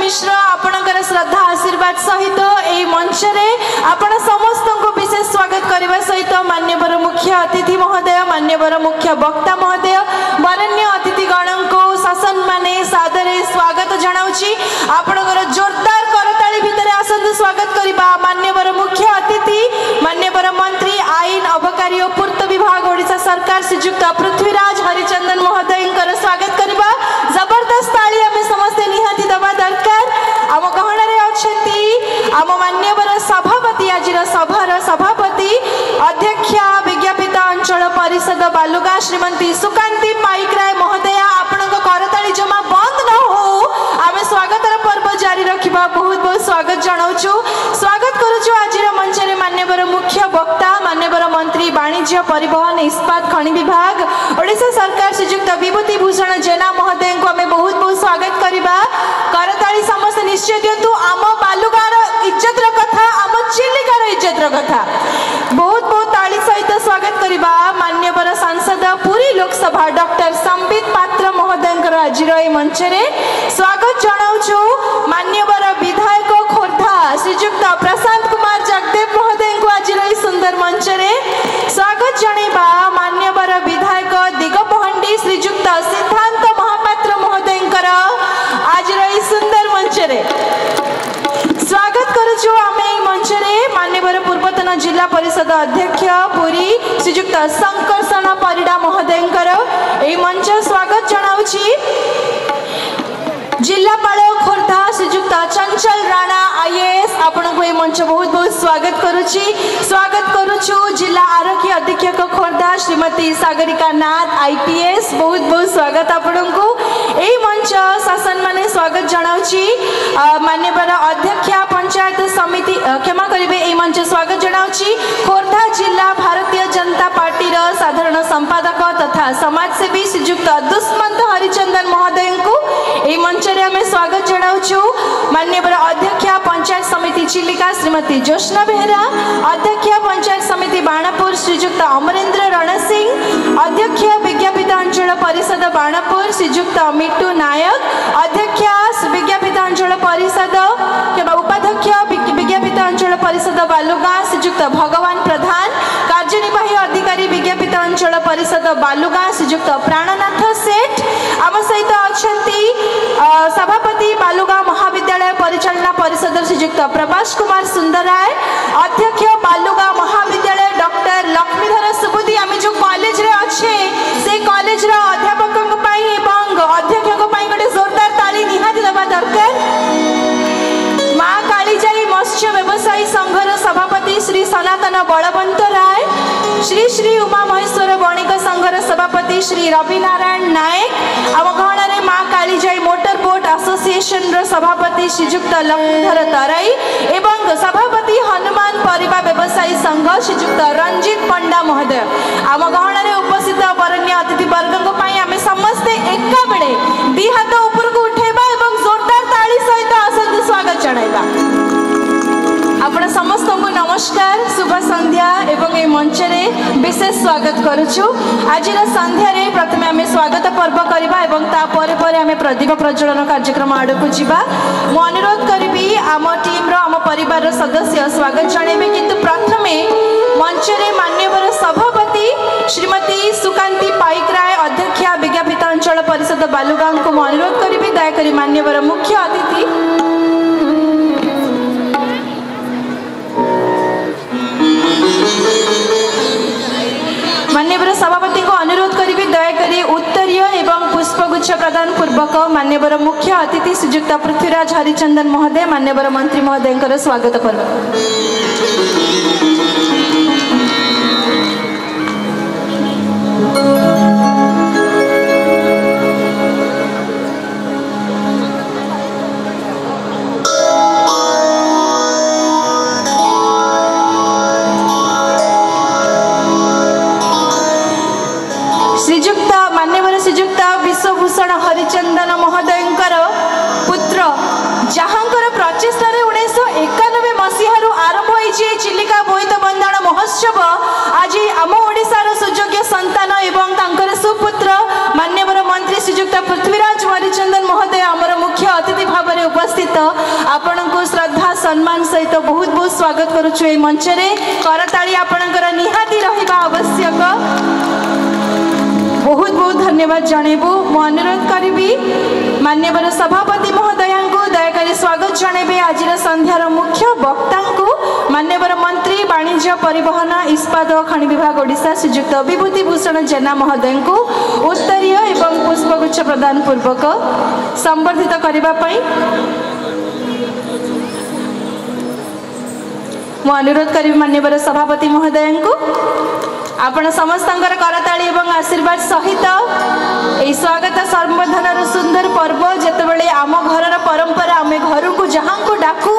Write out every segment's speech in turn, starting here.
मिश्र आपणकर श्रद्धा आशीर्वाद सहित ए मंच रे आपण समस्त को विशेष स्वागत करबा सहित मान्यवर मुख्य अतिथि महोदय मान्यवर मुख्य वक्ता महोदय वरण्य अतिथि गण को शासन माने सादरे स्वागत जनाउची आपणकर जोरदार करताली भितर आसंत स्वागत करबा मान्यवर मुख्य अतिथि मान्यवर मंत्री आईन अबकारी और पूर्त विभाग ओडिशा सरकार श्रीयुक्त पृथ्वीराज हरिचंदन महोदय स्वागत करबा जबरदस्त ताली आम समस्त निहाती दबा दरकार आम गहन अच्छा आम मान्यवर सभापति आज सभार सभापति अध्यक्षा विज्ञापित अंचल परिषद बालुगाँ श्रीमती सुकांती पाइकराय महोदया आपण करताली जमा बंद न हो आम स्वागत पर्व जारी रखा बहुत बहुत स्वागत जनाऊँ स्वागत करुचु आज मंच में मान्यवर मुख्य वक्ता मान्यवर मंत्री वाणिज्य परिवहन इस्पात खनि विभाग ओडिशा सरकार श्रीयुक्त विभूति भूषण जेना महोदय को आम बहुत बहुत स्वागत करवा करताली समस्त निश्चय दिंतु आम बालुगाँर इज्जत कथा आम चिलिकार इज्जत कथा बहुत बहुत ताली सहित स्वागत करवा मान्यवर सांसद पुरी लोकसभा डॉक्टर संबित पात्र महोदय आज मंच में स्वागत जनाऊँ मान्यवर विधायक खोर्धा श्रीयुक्त प्रशांत कुमार जगदेव महोदय को आज सुंदर मंच में स्वागत जनइबा मान्यवर विधायक दिगपहंडी श्रीयुक्त सिद्धांत महापात्र महोदय आज सुंदर मंच रे स्वागत करुचु आम मंच में मान्यवर पूर्वतन जिला परिषद अध्यक्ष पुरी श्रीयुक्त शंकरसन परिडा महोदय मंच स्वागत जनाऊँ जिलापाल खोर्धा श्रीयुक्त चंचल राणा आईएएस आपण को ये मंच बहुत बहुत स्वागत करुचु जिला आरक्षी अधीक्षक खोर्धा श्रीमती सागरिका नाथ आईपीएस बहुत बहुत स्वागत आपण को यही मंच शासन माने स्वागत जनाऊँ मान्यवर अध्यक्षा पंचायत समिति क्षमा करेंगे यही मंच स्वागत जनाऊँ खोर्धा जिला भारतीय जनता पार्टी साधारण संपादक तथा समाजसेवी श्रीयुक्त दुष्मंत हरिचंदन महोदय को यही मंच में स्वागत जनाऊँ मान्यवर अध्यक्षा पंचायत समिति चिलिका श्रीमती ज्योत्ना बेहरा अध्यक्षा पंचायत समिति बाणापुर श्रीयुक्त अमरेंद्र रणसिंह अध्यक्ष विज्ञापित अंचल परिषद बाणापुर श्रीयुक्त मिट्टू नायक अध्यक्षा विज्ञापित अंचल परिषद उपाध्यक्ष विज्ञापित अंचल परिषद बालुगाँ श्रीयुक्त भगवान प्रधान कार्यनिर्वाही अधिकारी विज्ञापित अंचल परिषद बालुगाँ श्रीयुक्त प्राणनाथ सेठ आम सहित अच्छा सभापति बालुगाँ महाविद्यालय परिचालना परिषद श्रीयुक्त प्रभास कुमार सुंदराय अध्यक्ष बालुगाँ महाविद्यालय डॉक्टर लक्ष्मीधर सुबुदी आम जो कॉलेज रे अच्छे से कॉलेज रा अध्यापकों अध्यक्षों गोटे जोरदार ताली निहाती दबा दरकार माँ कालीजाई मत्स्य व्यवसायी संघर सभापति श्री सनातन बलवंत राय श्री श्री उमा महेश्वर वणिक संघर सभापति श्री रवि नारायण नायक आम गहन माँ कालीजाई मोटर बोट एसोसिएशन सभापति श्रीयुक्त लक्ष्मीधर तराई एवं सभापति हनुमान परिवा व्यवसायी संघ श्रीयुक्त रंजित पंडा महोदय आम गहन उपस्थित वरण्य अतिथि वर्ग आम समस्ते एका बेले दी हाथ ऊपर को उठेबा एवं जोरदार ताली सहित आसंत स्वागत जनाइबा आपण समस्त को नमस्कार शुभ संध्या एवं ए मंच में विशेष स्वागत करुचु आज संध्या रे प्रथमे आम स्वागत पर्व करबा एवं ता परे परे आम प्रदीप प्रज्वलन कार्यक्रम आड़ को जीवा मु अनुरोध करी आम टीम रो आम परिवार सदस्य स्वागत जणेबे किंतु प्रथमे मंच रे मान्यवर सभापति श्रीमती सुकांती पाइकराय अध्यक्षा विज्ञापित अंचल परिषद बालुगाँ को मु अनुरोध करी दयाकोरी मान्यवर मुख्य अतिथि मान्यवर सभापति को अनुरोध करी दयाकोरी उत्तरीय एवं पुष्पगुच्छ प्रदान पूर्वक मान्यवर मुख्य अतिथि श्रीयुक्त पृथ्वीराज हरिचंदन महोदय मान्यवर मंत्री महोदय स्वागत कर श्रीयुक्त विश्वभूषण हरिचंदन महोदय पुत्र जहाँकर प्रचेषा 1991 मसीह आरंभ होती चिलिका बोईत बंदाण महोत्सव आज आम ओडिशार सुयोग्य संतान एवं तांकर सुपुत्र मान्यवर मंत्री श्रीयुक्त पृथ्वीराज हरिचंदन महोदय आमर मुख्य अतिथि भाव में उपस्थित आपण को श्रद्धा सम्मान सहित बहुत बहुत स्वागत करुछु ए मंच रे करताली आपणकर निहाती रहिबा आवश्यक बहुत बहुत धन्यवाद जणेबु मो अनुरोध करिबी मान्यवर सभापति महोदया को दयाकरी स्वागत जणेबे आजिर संध्यार मुख्य वक्ता को मान्यवर मंत्री वाणिज्य परिवहन इस्पात खनि विभाग ओडिशा श्रीयुक्त विभूति भूषण जेना महोदय को उत्तरीय एवं पुष्पगुच्छ प्रदान पूर्वक संबर्धित करबा पई मो अनुरोध करी मान्यवर सभापति महोदय को आपण समस्तंकर करताली एवं आशीर्वाद सहित ए स्वागत संबर्धनार सुंदर पर्व जेतेबेले आम घरर परंपरा आमे घर को जहां को डाकू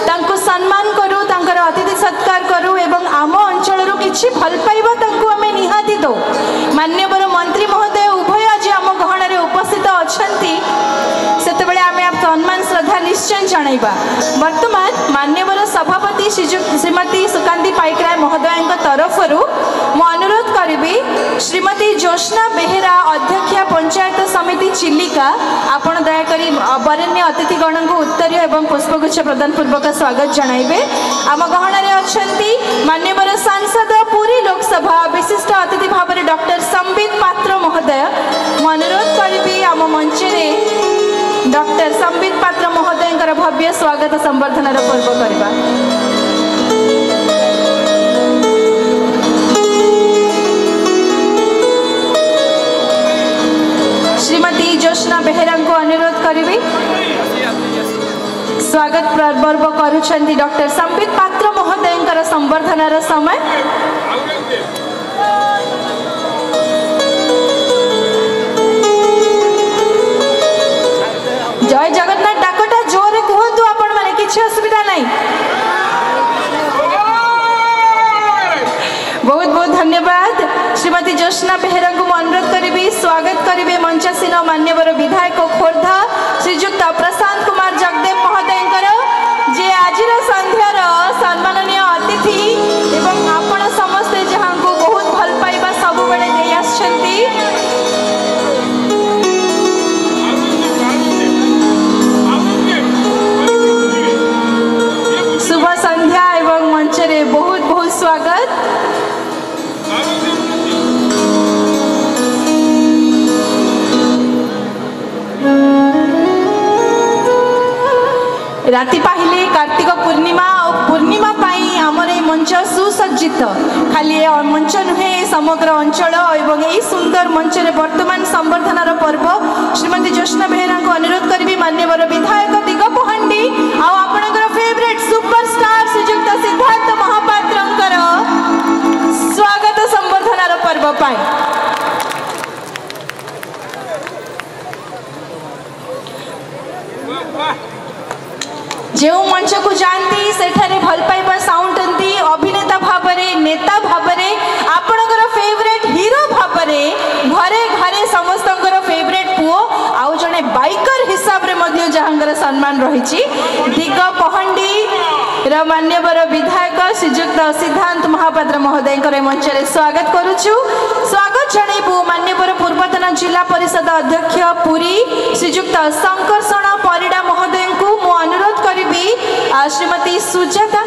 तांको सम्मान करू तांकर अतिथि सत्कार करू एवं आम अंचल किछि भल पाइबा तांको आमे निहाती दो मान्यवर मंत्री महोदय उभय आज आम गहन रे उपस्थित अछंती सेतेबेले आमे सम्मान श्रद्धा निश्चय जणाइबा वर्तमान मान्यवर सभापति श्रीमती सुकांती पाइकराय महोदय तरफ मो अनुरोध करी श्रीमती ज्योत्स्ना बेहेरा अध्यक्षा पंचायत समिति चिलिका आपण दयाकरी वरेण्य अतिथिगण को उत्तरीय एवं पुष्पगुच्छ प्रदान पूर्वक स्वागत जणाइबे आम गहन रे अछंती मान्यवर सांसद पुरी लोकसभा विशिष्ट अतिथि भाव में डॉक्टर संबित पात्र महोदय मो अनुरोध करी आम मंच रे डॉक्टर संबित पात्र महोदय भव्य स्वागत संबर्धनार पर्व करबा श्रीमती ज्योत्स्ना बेहेरा को अनुरोध करी स्वागत पर्व करुछंती डॉक्टर संबित पात्र महोदय संबर्धनार समय जय जगन्नाथ डाकटा जोरे कहतु आपण माने किछि असुविधा नहीं बहुत बहुत धन्यवाद श्रीमती ज्योत्स्ना बेहेरा को अनुरोध करी स्वागत करेंगे मंचासीन मान्यवर विधायक खोर्धा श्रीयुक्त प्रशांत कुमार जगदेव महोदय जे आज संध्यार सम्माननीय अतिथि एवं आपण समस्ते जहां को बहुत भल पाइबा सब बेले दे आछंती शुभ संध्या एवं मंच रे बहुत बहुत स्वागत राति पाहिले कार्तिक पूर्णिमा और पूर्णिमा पाई आमर ए मंच सुसज्जित खाली ए मंच नुहे समग्र अंचल एवं यही सुंदर मंच रे वर्तमान संबर्धनार पर्व श्रीमती ज्योत्स्ना बेहेरा को अनुरोध करी मान्यवर विधायक दिग पहांडी आपणकर फेवरेट सुपरस्टार श्रीयुक्त सिद्धार्थ महापात्रंकर स्वागत संबर्धनार पर्व पाई जो मंच को जानती सेठारे भल पाइबा साउंटंती अभिनेता भावरे नेता भावरे आपणकर फेवरेट हीरो भावरे घरे घरे समस्तंकर फेवरेट पुओ आउ जने बाइकर हिसाब रे मध्य जहांगर सम्मान रहिछि दिग पहंडी र मान्यवर विधायक श्रीयुक्त सिद्धांत महापात्र महोदय मंच रे स्वागत करूछु स्वागत जणैबु मान्यवर पूर्वतन जिला परिषद अध्यक्ष पुरी श्रीयुक्त शंकरषण परिडा महोदय को मो अनुरोध करी श्रीमती सुजाता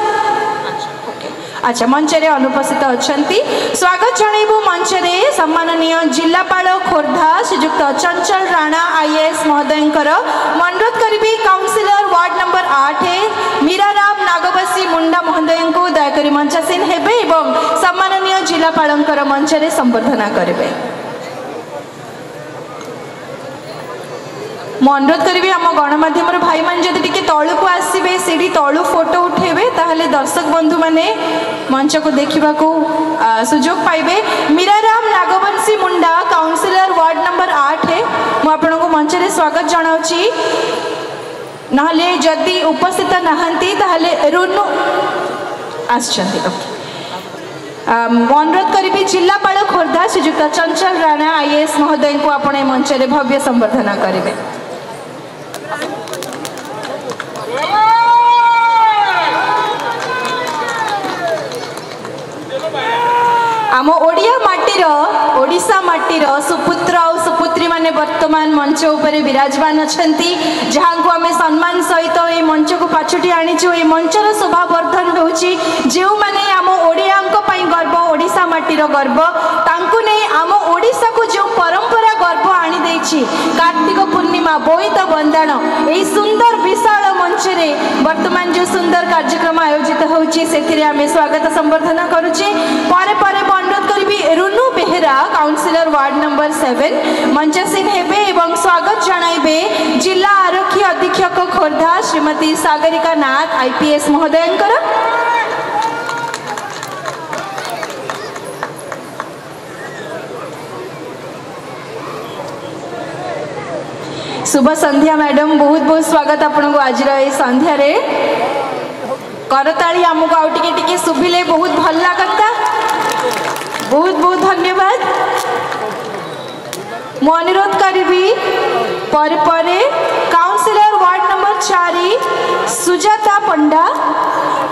अच्छा मंच रे अनुपस्थित अछंती स्वागत जणैबु मंच रे सम्माननीय जिलापाल खोर्धा श्रीयुक्त चंचल राणा आईएएस महोदय अनुरोध करी काउंसिलर वार्ड नंबर 8 मीराराम नागबसी मुंडा महोदय को दयाकरी मंचासीन हेबे एवं सम्माननीय जिलापाल मंच रे संबर्धना करेंगे मो अनुरोध करी आम गणमाध्यम भाई मान जदि टी तलू को आसबे सीढ़ी तलू फोटो उठेबे ताहले दर्शक बंधु माने मंच को देखा सुजोग पाइबे मीराराम नागवंशी मुंडा काउंसिलर वार्ड नंबर 8 मु आपन को मंच रे स्वागत जनाउची नहले जदि उपस्थित नहंती ताहले रुनु आछंती अनुरोध करी जिलापाल खोर्धा श्रीयुक्त चंचल राणा आईएएस महोदय को आपणे मंच रे भव्य संबर्धना करेंगे आम ओडिया माटीर ओडिशा माटीर सुपुत्र और सुपुत्री नेत्री माने वर्तमान मंच उपरे विराजमान अछंती जहां को हमें सम्मान सहित ए मंच को पाछुटी आनिछु। ए मंचर शोभा वर्धन होउची जेउ माने आम ओडियांको पई गर्व ओडिसा माटीर गर्व तांकु नै आम ओडिसा को जो परंपरा गर्व आनी देछि कार्तिक पूर्णिमा बोईत बंदाण ए सुंदर विशाल मंच रे वर्तमान जो सुंदर कार्यक्रम आयोजित होउची सेथिरे आमे स्वागत संबर्धना करूची। परे परे अनुरोध करबी रुनु बेहेरा काउंसिलर वार्ड नंबर 7 मंचासीन हेबे एवं स्वागत जणाइबे जिला आरक्षी अधीक्षक खोर्धा श्रीमती सागरिका नाथ आईपीएस महोदयंकर। शुभ संध्या मैडम, बहुत बहुत स्वागत आपन को आज संध्या रे। करताली आमको आउ टिके टिके सुभिले बहुत भल लागता। बहुत बहुत धन्यवाद। मु अनुरोध करी परे काउंसिलर वार्ड नंबर 4 सुजाता पंडा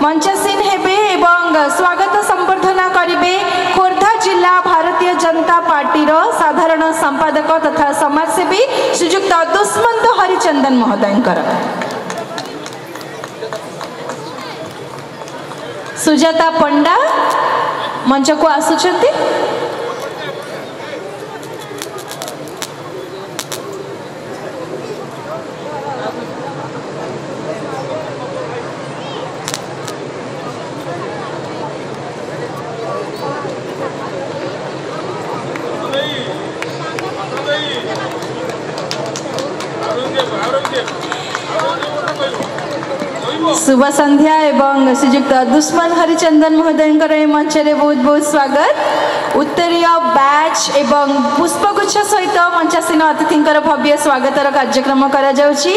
मंचासीन हेबे एवं स्वागत संबर्धना करिवे खोर्धा जिला भारतीय जनता पार्टी साधारण संपादक तथा समाजसेवी श्रीयुक्त दुष्मंत हरिचंदन महोदयंकर। सुजाता पंडा मंच को आसुचंती। शुभ संध्या एवं श्रीयुक्त दुष्मन हरिचंदन महोदयंकर मंच रे बहुत बहुत स्वागत। उत्तरीय बैच एवं पुष्पगुच्छ सहित मंचासीन अतिथिंकर भव्य स्वागतर कार्यक्रम करा जाउची।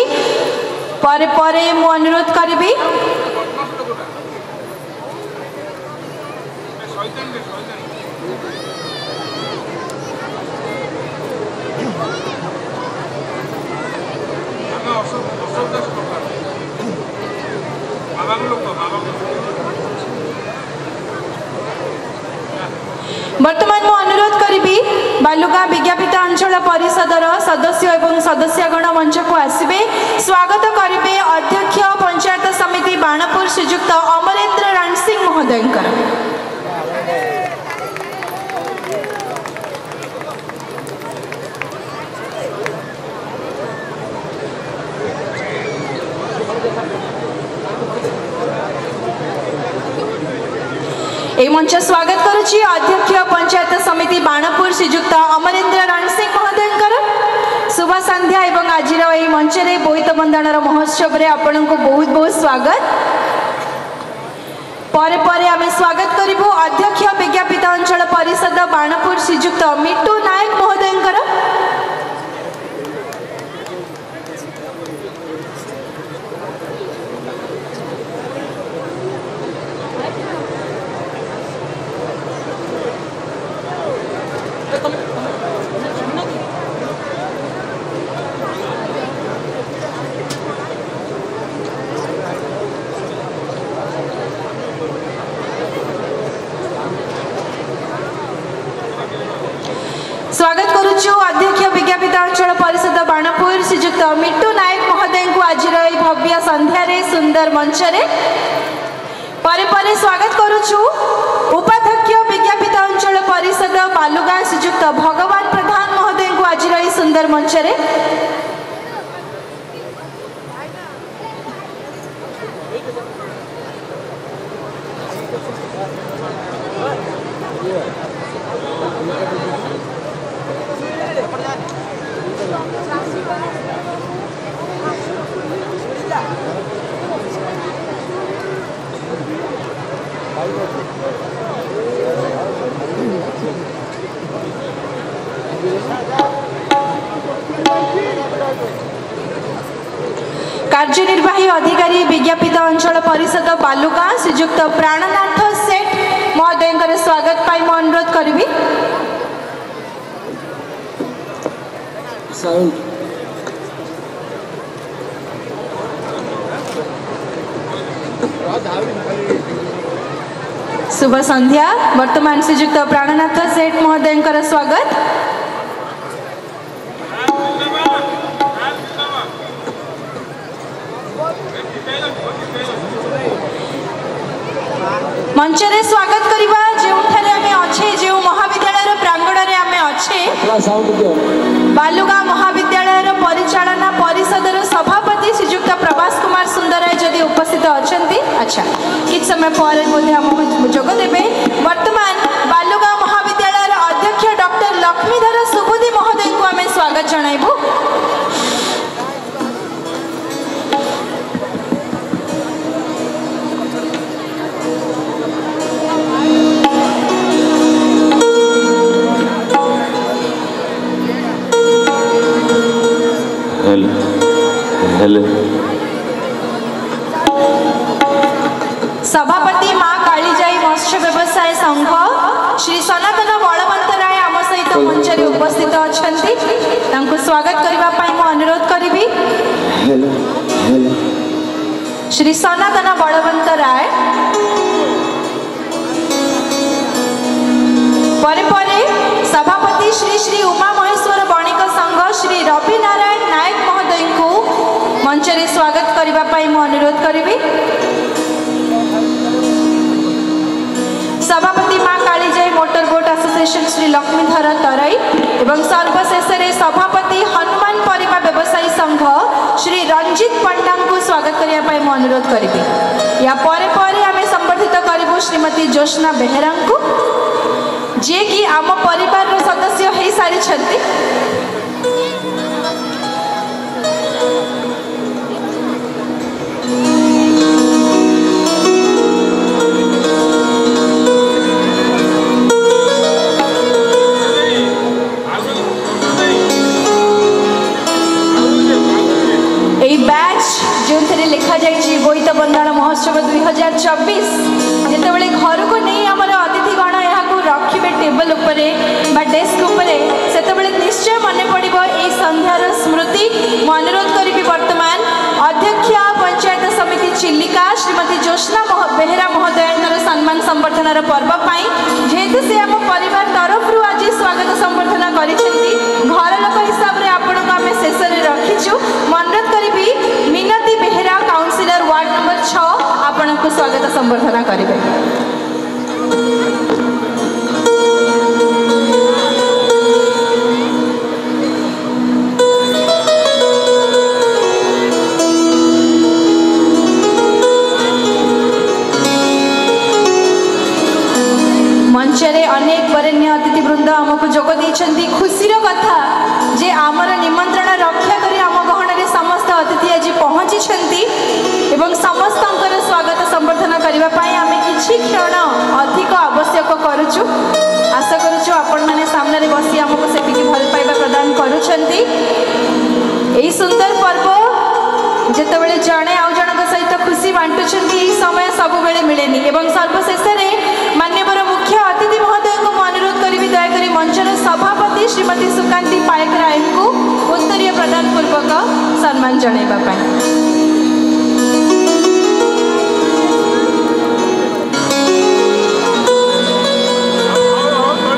परे परे मु अनुरोध करिबी वर्तमान मु अनुरोध करी बालुगा विज्ञापित अंचल परिषदर सदस्य एवं सदस्यगण मंच को आसबे। स्वागत करेंगे अध्यक्ष पंचायत समिति बाणपुर श्रीयुक्त अमरेंद्र रणसिंह महोदयंकर। ए मंच स्वागत करुची अध्यक्ष पंचायत समिति बाणपुर श्रीयुक्त अमरेंद्र रणसिंह महोदयंकर। शुभ संध्या एवं आज मंच रे बोईत बंदाणर महोत्सव रे आपण को बहुत बहुत स्वागत। परे परे आमे स्वागत करिबो अध्यक्ष विज्ञापित अंचल परिषद बाणपुर श्रीयुक्त मिट्टू नायक महोदयंकर। स्वागत करुचु अध्यक्ष विज्ञापित अंचल परिषद बाणपुर श्रीयुक्त मिट्टू नायक महोदय को आज भव्य संध्या रे सुंदर मंच रे। परे परे स्वागत करुचु उपाध्यक्ष विज्ञापित अंचल परिषद बालुगा श्रीयुक्त भगवान प्रधान महोदय को आज सुंदर मंच रे। कार्यनिर्वाही अधिकारी विज्ञापित अंचल परिषद बालुगा श्रीयुक्त प्राणनाथ सेठ महोदय स्वागत पाई मैं अनुरोध करी। शुभ संध्या। वर्तमान श्रीयुक्त प्राणनाथ सेठ महोदय स्वागत। मंचरे स्वागत करिबा जेउठारे आमे अच्छे जे महाविद्यालय प्रांगण रे आमे अच्छे बालुगांव महाविद्यालय परिचालना परिषदर सभापति श्रीजुक्त प्रभास कुमार सुंदराय जदि उपस्थित अछंती अच्छा किछ समय पर मध्ये हमको जोग देबे। वर्तमान बालुगांव महाविद्यालय अध्यक्ष डॉक्टर लक्ष्मीधर सुबुद्धि महोदय को आमे स्वागत जणाइबु। सभापति माँ कालीजाई मत्स्य व्यवसाय संघ श्री सनातन बलवंत राय आम सहित मंचरे उपस्थित अछंती तांको स्वागत करिबा पाई मो अनुरोध करिबी। श्री सनातन बलवंत राय परे परे सभापति श्री श्री उमा महेश्वर बणिक संघ श्री रवि नारायण नायक महोदय को मंचरे स्वागत करिबा पाई मो अनुरोध करिबी। सभापति माँ Kalijai motor boat association Shri Laxmidhar Tarai एवं सर्वशेष सभापति हनुमान परिमा व्यवसायी संघ श्री रंजित पंडा को स्वागत करने पाई मो अनुरोध करी। या परे परे आमे संबर्धित करिबु श्रीमती ज्योत्स्ना बेहेरा को जे कि आम परिवार सदस्य हो सारी छथि। लिखा जाइए बोईत बंदाण महोत्सव 2024 जितेबाला घर को नहीं आमर अतिथिगण यहाँ रखिए टेबल उपरे बा डेस्क उपरे से निश्चय मन पड़ो ये संध्यार स्मृति। मु अनुरोध करी वर्तमान अध्यक्षा पंचायत समिति चिल्लिका श्रीमती ज्योत्स्ना बेहेरा महोदयर सम्मान संबर्धनार पर्व पाई जेहेतु से आम परिवार तरफ आज स्वागत संबर्धना कर घर लोक हिसाब से आपण को आम शेष रखीचु। अनुरोध करी मिनती बेहेरा काउंसिलर वार्ड नंबर 6 आपण को स्वागत संबर्धना करेंगे। मंचरे अनेक वरेण्य अतिथि वृंद आमको जोग देइछन्ती। खुशीर कथा जे आमर निमंत्रण रक्षा करी आम गहन रे समस्त अतिथि आज पहुंची छन्ती एवं समस्तंकर स्वागत संबर्धना करिबा पाई आमे किछि क्षण अधिक आवश्यक करूछु। आशा करूछु आपण माने सामने रे बसी आमको सेतिकी भल पाइबा प्रदान करूछन्ती। एई सुंदर पर्व जेतेबेले जणे आउ जनक सहित खुशी बांटुछन्ती समय सब बेले मिलेनी एवं सर्वशेष रे मान्यवर मुख्य अतिथि महोदय को अनुरोध करी दयाकोरी मंचर सभापति श्रीमती सुकांती पायक राय को उत्तरीय प्रदान पूर्वक सम्मान जणाइबा पाई।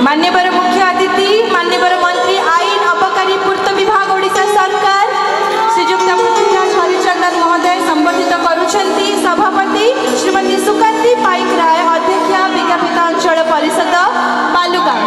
मान्यवर मुख्य अतिथि मान्यवर मंत्री आईन अबकारी पूर्त विभाग ओडिशा सरकार श्रीजुक्त पृथ्वीराज हरिचंदन महोदय संबोधित करुछन्ती। सभापति श्रीमती सुकांती पाइक राय अध्यक्षा विज्ञापित अंचल परिषद बालुगांव।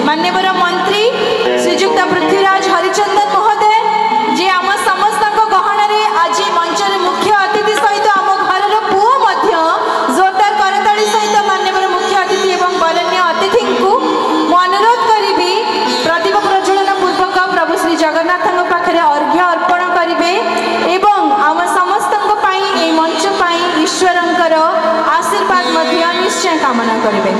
मान्यवर मंत्री श्रीजुक्त पृथ्वीराज हरिचंदन महोदय जे आम समस्त गहन आज मंचर मुख्य अतिथि सहित आम घर पुओ जोरदार करताली सहित मान्यवर मुख्य अतिथि एवं वरेण्य अतिथि को अनुरोध करी प्रदीप प्रज्वलन पूर्वक प्रभु श्री जगन्नाथ पाखे अर्घ्य अर्पण करेंगे एवं आम समस्त मंच ईश्वर आशीर्वाद निश्चय कामना करेंगे।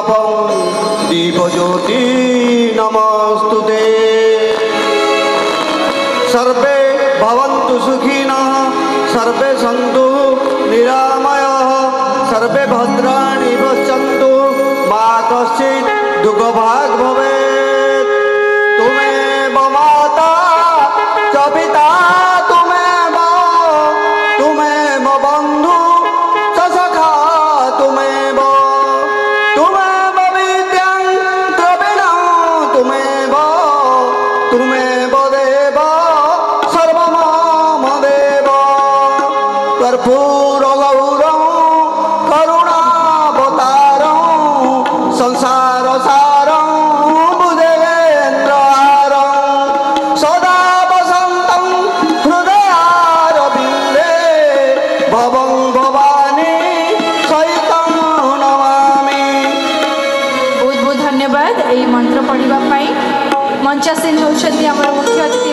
तापं दीपज्योति नमस्तुते। सर्वे भवन्तु सुखिनः सर्वे सन्तु निरामयाः सर्वे भद्राणि पश्यन्तु मा कश्चित् दुःखभाग् भवेत्। तुमेव माता च पिता तुमेव बन्धु च सखा तुमेव विद्यां द्रविणं तुमेव देव सर्वमम देव। कर्पूरगौरं करुणावतारं संसारसारं बुधेन्द्रहारं सदा वसन्तं हृदयारविन्दे भवं भवानी सहितं नमामि। बहुत बहुत धन्यवाद यही मंत्र पढ़ा मंचासीन होती मुख्य अतिथि।